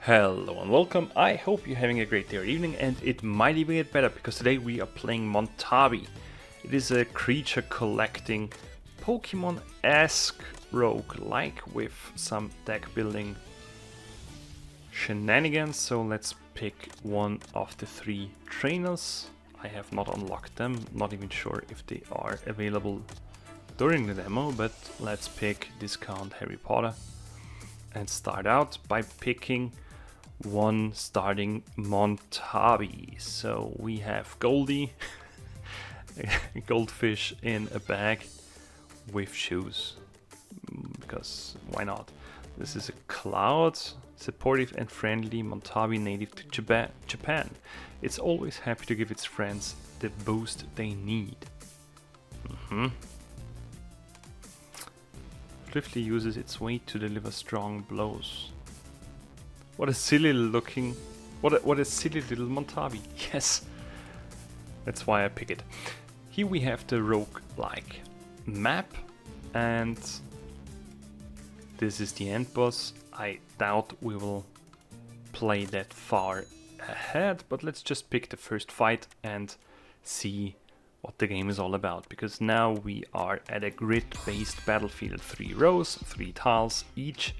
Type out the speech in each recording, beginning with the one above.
Hello and welcome. I hope you're having a great day or evening, and it might even get better because today we are playing Montabi. It is a creature collecting Pokemon-esque roguelike with some deck building shenanigans. So let's pick one of the three trainers. I have not unlocked them, not even sure if they are available during the demo, but let's pick Discount Harry Potter and start out by picking one starting Montabi. So we have Goldie, a goldfish in a bag with shoes, because why not? This is a cloud, supportive and friendly Montabi native to Japan. It's always happy to give its friends the boost they need. Swiftly uses its weight to deliver strong blows. What a silly looking, what a silly little Montabi. Yes, that's why I pick it. Here we have the Roguelike map, and this is the end boss. I doubt we will play that far ahead, but let's just pick the first fight and see what the game is all about, because now we are at a grid-based battlefield, 3 rows, 3 tiles each,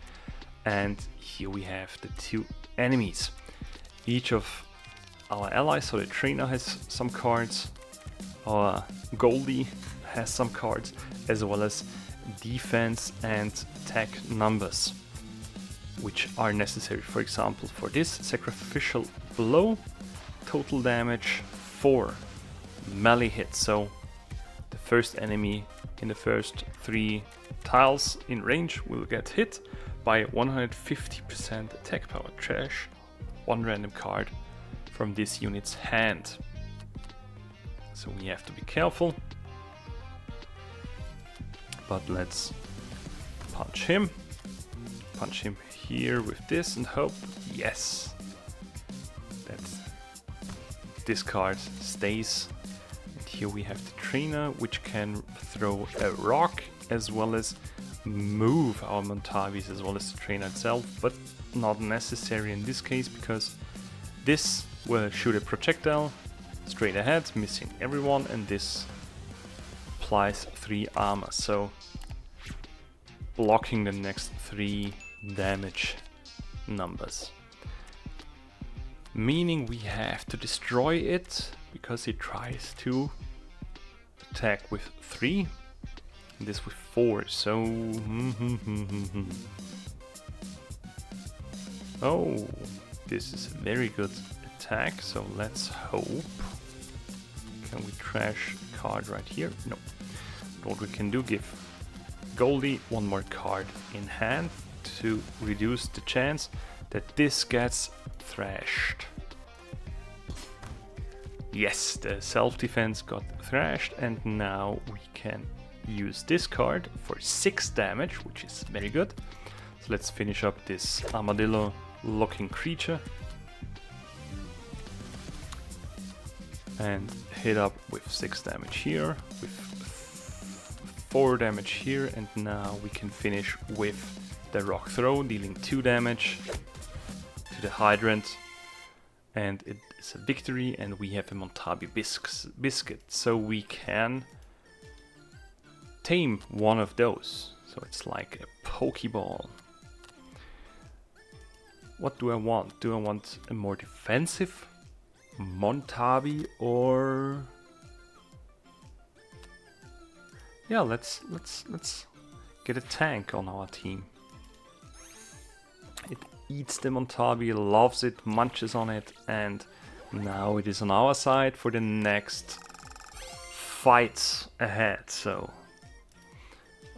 and here we have the 2 enemies. Each of our allies, so the trainer has some cards, our Goldie has some cards, as well as defense and attack numbers, which are necessary. For example, for this sacrificial blow, total damage 4. Melee hit, so the first enemy in the first 3 tiles in range will get hit by 150% attack power. Trash 1 random card from this unit's hand. So we have to be careful. But let's punch him. Punch him here with this and hope, yes, that this card stays. Here we have the trainer, which can throw a rock as well as move our Montabis as well as the trainer itself, but not necessary in this case, because this will shoot a projectile straight ahead, missing everyone, and this applies 3 armor, so blocking the next 3 damage numbers. Meaning we have to destroy it, because it tries to attack with 3, and this with 4, so oh, this is a very good attack, so let's hope. Can we trash a card right here? No. What we can do, give Goldie 1 more card in hand to reduce the chance that this gets thrashed. Yes, the self-defense got thrashed, and now we can use this card for 6 damage, which is very good. So let's finish up this armadillo-looking creature and hit up with 6 damage here, with 4 damage here, and now we can finish with the rock throw, dealing 2 damage to the hydrant. And it is a victory, and we have a Montabi biscuit, so we can tame one of those. So it's like a Pokeball. What do I want? Do I want a more defensive Montabi, or yeah, let's get a tank on our team. It eats the Montabi, loves it, munches on it, and now it is on our side for the next fights ahead. So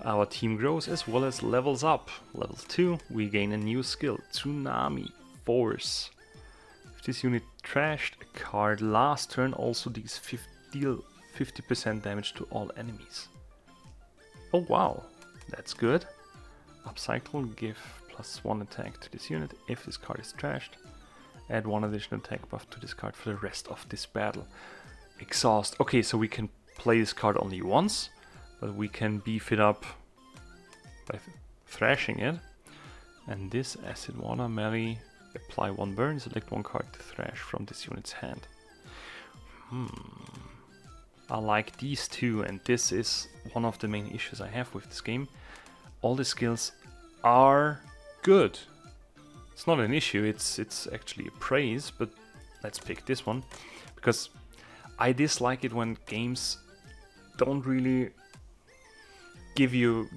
our team grows as well as levels up. Level 2, we gain a new skill, Tsunami Force. If this unit trashed a card last turn, also deal 50% damage to all enemies. Oh wow, that's good. Upcycle, give +1 attack to this unit if this card is trashed. Add 1 additional attack buff to this card for the rest of this battle. Exhaust. Okay, so we can play this card only once, but we can beef it up by thrashing it. And this acid water melee Apply 1 burn, select 1 card to thrash from this unit's hand. I like these two, and this is one of the main issues I have with this game. All the skills are good. It's not an issue, it's actually a praise, but let's pick this one. Because I dislike it when games don't really give you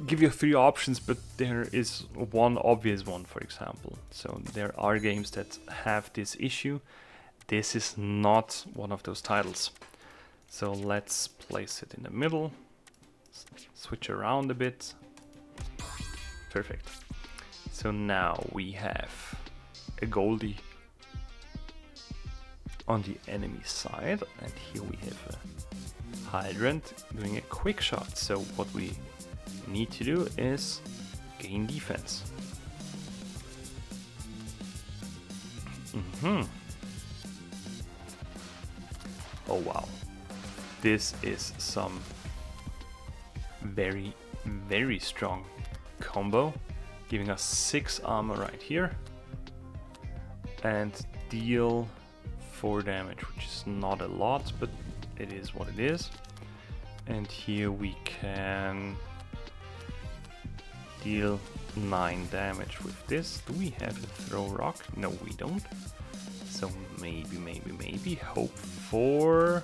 3 options, but there is one obvious one, for example. So there are games that have this issue. This is not one of those titles. So let's place it in the middle, switch around a bit. Perfect. So now we have a Goldie on the enemy side, and here we have a Hydrant doing a quick shot. So what we need to do is gain defense. Oh wow, this is some very, very strong combo, giving us 6 armor right here and deal 4 damage, which is not a lot, but it is what it is. And here we can deal 9 damage with this. Do we have a throw rock? No, we don't. So maybe hope for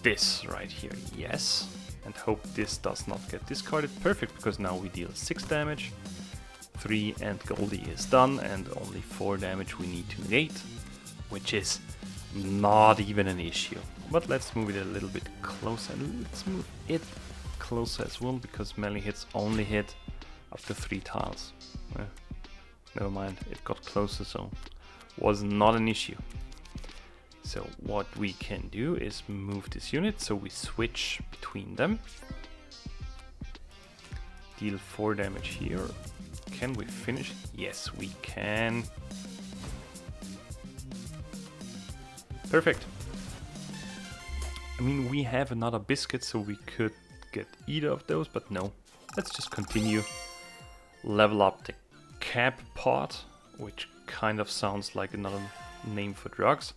this right here. Yes. And hope this does not get discarded. Perfect, because now we deal 6 damage. 3 and Goldie is done, and only 4 damage we need to negate, which is not even an issue. But let's move it a little bit closer. Let's move it closer as well, because melee hits only hit up to 3 tiles. Never mind, it got closer, so was not an issue. So what we can do is move this unit, so we switch between them. Deal 4 damage here. Can we finish? Yes, we can. Perfect. I mean, we have another biscuit, so we could get either of those, but no. Let's just continue. Level up the cap pot, which kind of sounds like another name for drugs.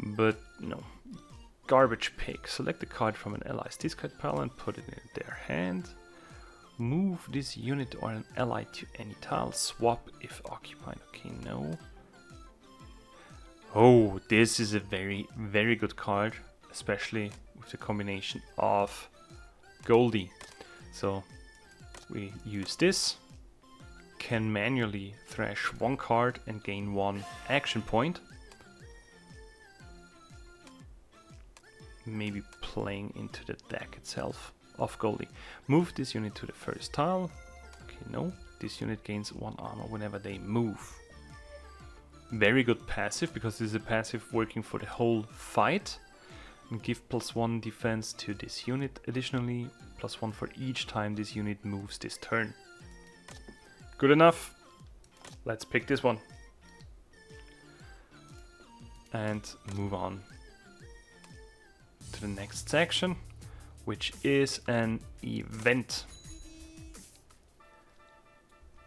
But no. Garbage Pig. Select a card from an ally's discard pile and put it in their hand. Move this unit or an ally to any tile. Swap if occupied. Okay, no. Oh, this is a very, very good card, especially with the combination of Goldie. So we use this, can manually thrash 1 card and gain 1 action point. Maybe playing into the deck itself of Goldie. Move this unit to the first tile. Okay, no. This unit gains 1 armor whenever they move. Very good passive, because this is a passive working for the whole fight. And give +1 defense to this unit. Additionally, +1 for each time this unit moves this turn. Good enough. Let's pick this one. And move on to the next section, which is an event.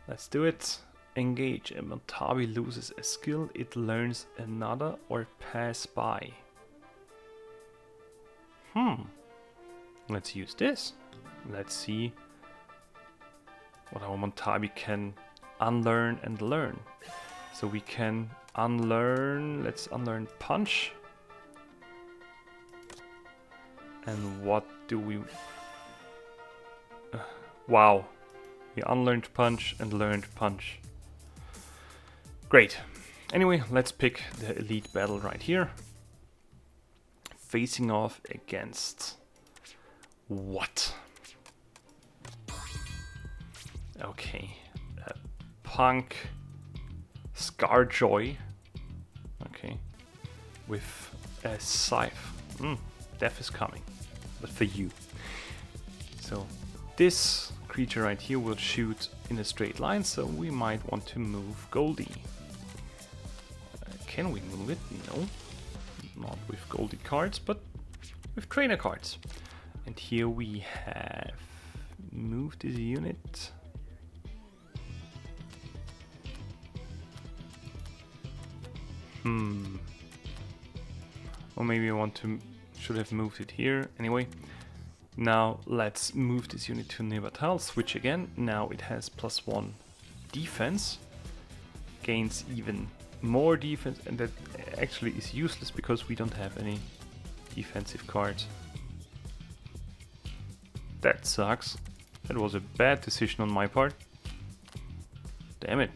Let's do it. Engage. A Montabi loses a skill, it learns another or pass by. Let's use this. Let's see what our Montabi can unlearn and learn. So we can unlearn, let's unlearn Punch. And what do we... wow. We unlearned Punch and learned Punch. Great. Anyway, let's pick the elite battle right here. Facing off against... what? Okay. Punk Scarjoy. Okay. With a scythe. Death is coming. But for you. So this creature right here will shoot in a straight line, so we might want to move Goldie. Can we move it? No. Not with Goldie cards, but with trainer cards. And here we have moved this unit. Or maybe I should have moved it here. Anyway, now let's move this unit to nearby tile, switch again. Now it has +1 defense, gains even more defense, and that actually is useless because we don't have any defensive cards. That sucks. That was a bad decision on my part. Damn it.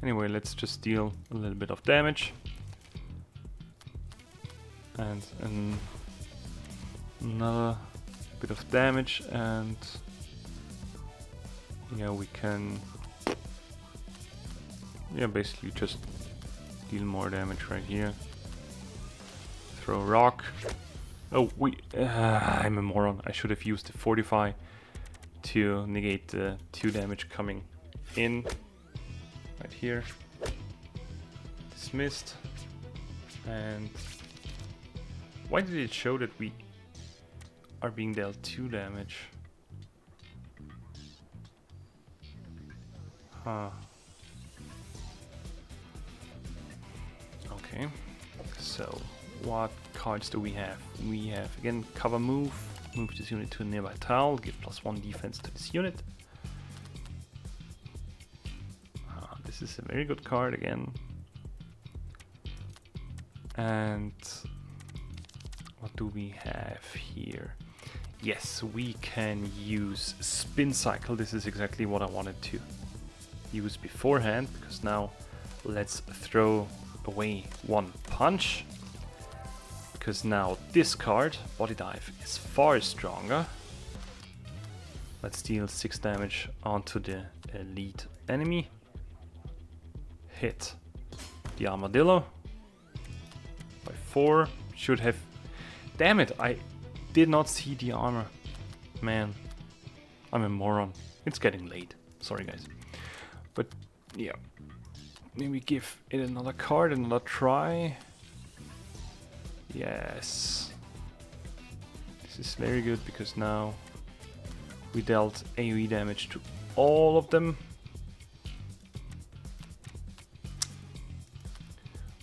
Anyway, let's just deal a little bit of damage. And another bit of damage, and yeah, we can basically just deal more damage right here. Throw a rock. Oh, I'm a moron. I should have used the Fortify to negate the 2 damage coming in. Right here. Dismissed. And why did it show that we are being dealt 2 damage? Huh. Okay. So, what cards do we have? We have, again, cover move. Move this unit to a nearby tile. Give +1 defense to this unit. This is a very good card again. And what do we have here? Yes, we can use Spin Cycle. This is exactly what I wanted to use beforehand, because now let's throw away 1 punch. Because now this card, Body Dive, is far stronger. Let's deal 6 damage onto the elite enemy. Hit the armadillo by 4. Should have... Damn it, I did not see the armor. Man, I'm a moron. It's getting late. Sorry, guys. But, yeah. Maybe give it another card, another try. Yes. This is very good, because now we dealt AoE damage to all of them.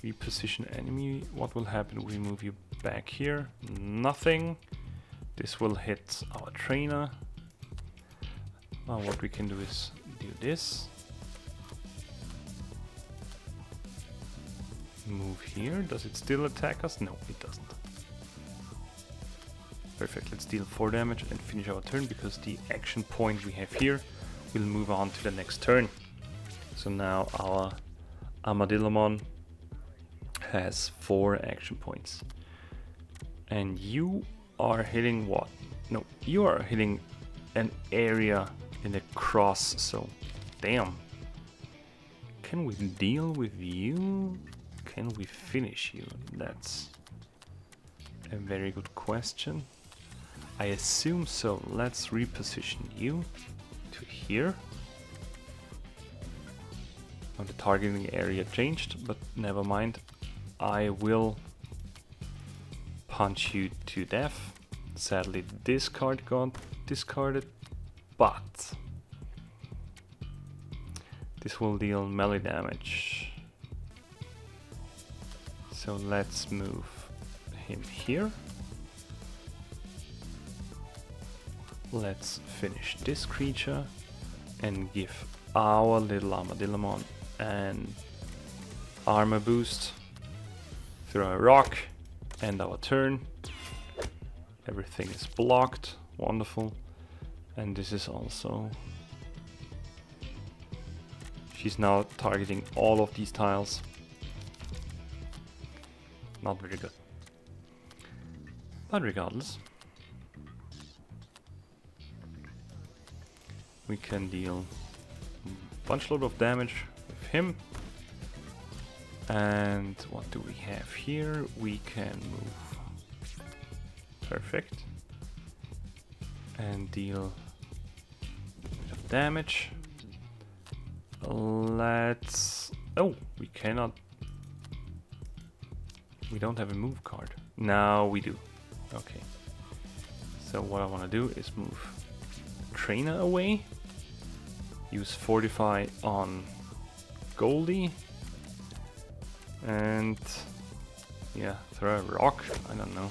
Reposition enemy. What will happen? We move you back here. Nothing. This will hit our trainer. Now what we can do is do this. Move here. Does it still attack us? No, it doesn't. Perfect. Let's deal 4 damage and finish our turn, because the action point we have here will move on to the next turn. So now our Armadillomon has 4 action points. And you are hitting what? No, you are hitting an area in the cross, so damn. Can we deal with you? Can we finish you? That's a very good question. I assume so. Let's reposition you to here. Oh, the targeting area changed, but never mind. I will punch you to death. Sadly, this card got discarded, but this will deal melee damage. So let's move him here. Let's finish this creature and give our little Armadillomon an armor boost. Throw a rock, end our turn. Everything is blocked, wonderful. And this is also... She's now targeting all of these tiles. Not very good. But regardless, we can deal a bunch load of damage with him. And what do we have here? We can move. Perfect. And deal a bit of damage. Let's... Oh, we cannot... We don't have a move card. Now we do. Okay. So what I want to do is move Trainer away. Use Fortify on Goldie. And yeah, throw a rock, I don't know.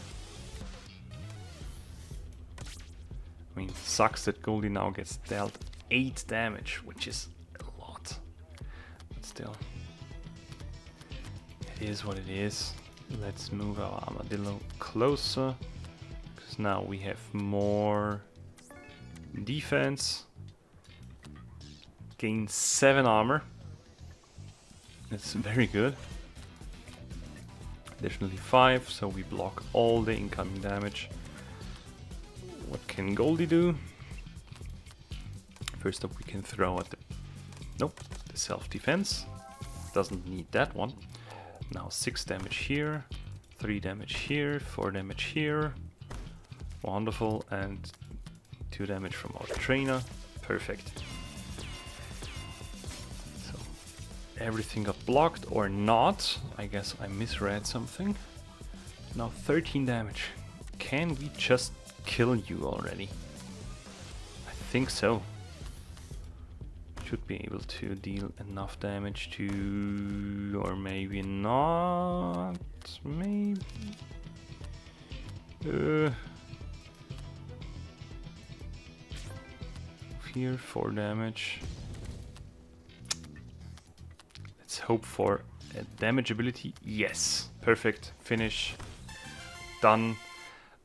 I mean, sucks that Goldie now gets dealt 8 damage, which is a lot. But still, it is what it is. Let's move our armadillo closer, because now we have more defense. Gain 7 armor. That's very good. Additionally 5, so we block all the incoming damage. What can Goldie do? First up, we can throw at the... Nope, the self-defense. Doesn't need that one. Now 6 damage here, 3 damage here, 4 damage here. Wonderful, and 2 damage from our trainer. Perfect. So everything got blocked or not. I guess I misread something. Now 13 damage. Can we just kill you already? I think so. Should be able to deal enough damage to, or maybe not, maybe. Here, 4 damage. Let's hope for a damage ability. Yes, perfect. Finish. Done.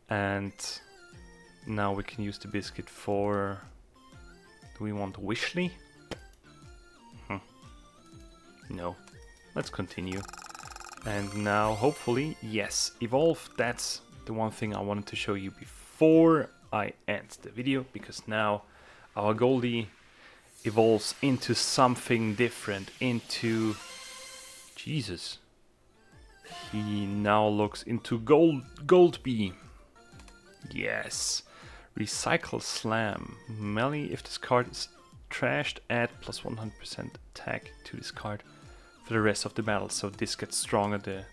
And now we can use the biscuit for... Do we want Wishley? No. Let's continue. And now, hopefully, yes, evolve. That's the one thing I wanted to show you before I end the video, because now our Goldie evolves into something different, into... Jesus. He now looks into Goldbee. Yes. Recycle Slam. Melee, if this card is trashed, add plus 100% attack to this card for the rest of the battle. So this gets stronger the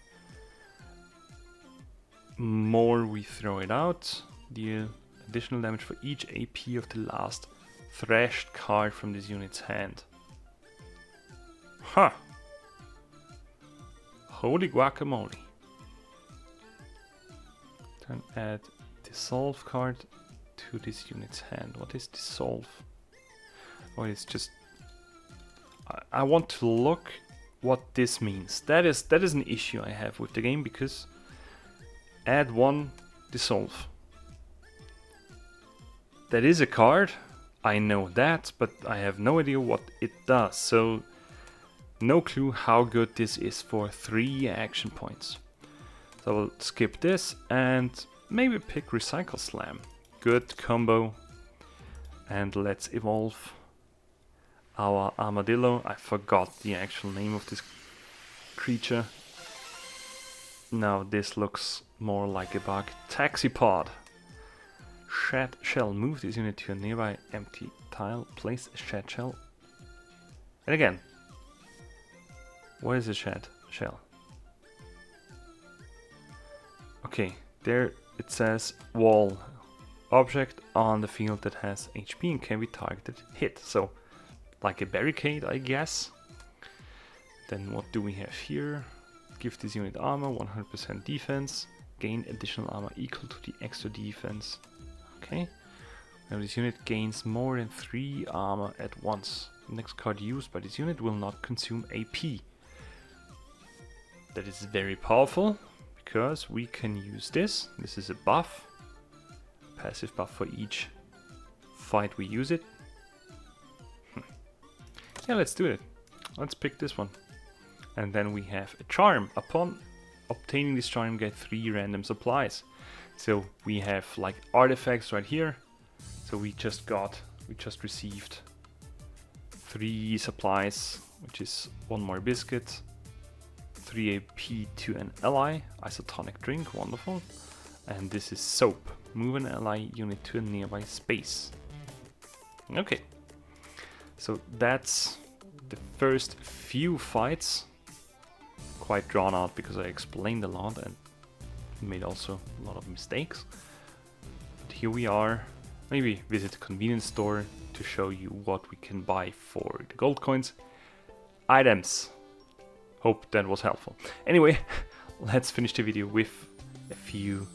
more we throw it out. Deal additional damage for each AP of the last thrashed card from this unit's hand. Huh. Holy guacamole. Then add dissolve card to this unit's hand. What is dissolve? Oh, it's just... I want to look what this means. That is an issue I have with the game, because add 1, dissolve. That is a card, I know that, but I have no idea what it does, so no clue how good this is for 3 action points. So I'll skip this and maybe pick Recycle Slam. Good combo. And let's evolve our armadillo. I forgot the actual name of this creature. Now this looks more like a bug. Taxi Pod. Shed shell. Move this unit to a nearby empty tile. Place a shed shell. And again. What is a shed shell? Okay, there it says wall. Object on the field that has HP and can be targeted hit. So, like a barricade, I guess. Then what do we have here? Give this unit armor, 100% defense. Gain additional armor equal to the extra defense. Okay. Now this unit gains more than 3 armor at once. The next card used by this unit will not consume AP. That is very powerful, because we can use this. This is a buff. Passive buff for each fight we use it. Yeah, let's do it. Let's pick this one. And then we have a charm. Upon obtaining this charm, get 3 random supplies. So we have like artifacts right here. So we just received 3 supplies, which is 1 more biscuit, 3 AP to an ally, isotonic drink, wonderful. And this is soap. Move an ally unit to a nearby space. Okay. So that's the first few fights. Quite drawn out because I explained a lot and made also a lot of mistakes. But here we are. Maybe visit the convenience store to show you what we can buy for the gold coins. items. Hope that was helpful. Anyway, let's finish the video with a few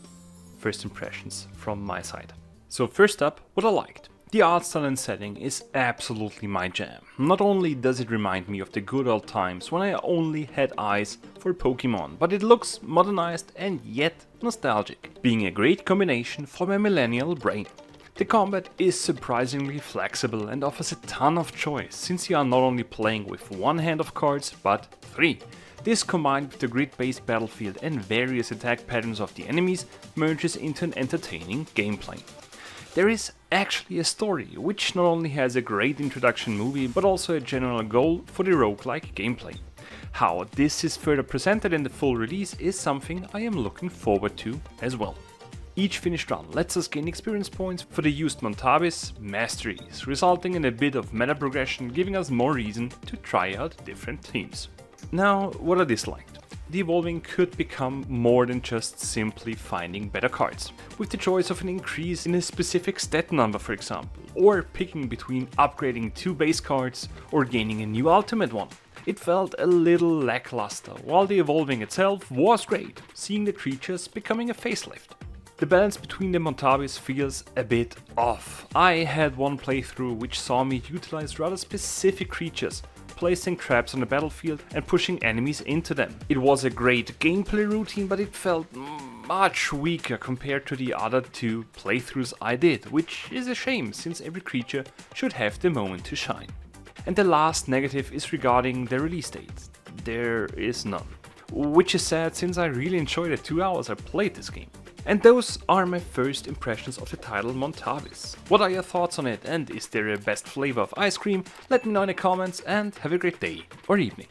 first impressions from my side. So first up, what I liked. The art style and setting is absolutely my jam. Not only does it remind me of the good old times when I only had eyes for Pokemon, but it looks modernized and yet nostalgic, being a great combination for my millennial brain. The combat is surprisingly flexible and offers a ton of choice, since you are not only playing with one hand of cards, but three. This, combined with the grid-based battlefield and various attack patterns of the enemies, merges into an entertaining gameplay. There is actually a story, which not only has a great introduction movie, but also a general goal for the roguelike gameplay. How this is further presented in the full release is something I am looking forward to as well. Each finished run lets us gain experience points for the used Montabi's masteries, resulting in a bit of meta progression, giving us more reason to try out different teams. Now, what I disliked. The evolving could become more than just simply finding better cards, with the choice of an increase in a specific stat number, for example, or picking between upgrading 2 base cards or gaining a new ultimate one. It felt a little lackluster, while the evolving itself was great, seeing the creatures becoming a facelift. The balance between the Montabis feels a bit off. I had one playthrough which saw me utilize rather specific creatures, placing traps on the battlefield and pushing enemies into them. It was a great gameplay routine, but it felt much weaker compared to the other 2 playthroughs I did, which is a shame since every creature should have the moment to shine. And the last negative is regarding the release date. There is none, which is sad since I really enjoyed the 2 hours I played this game. And those are my first impressions of the title Montabis. What are your thoughts on it, and is there a best flavor of ice cream? Let me know in the comments, and have a great day or evening.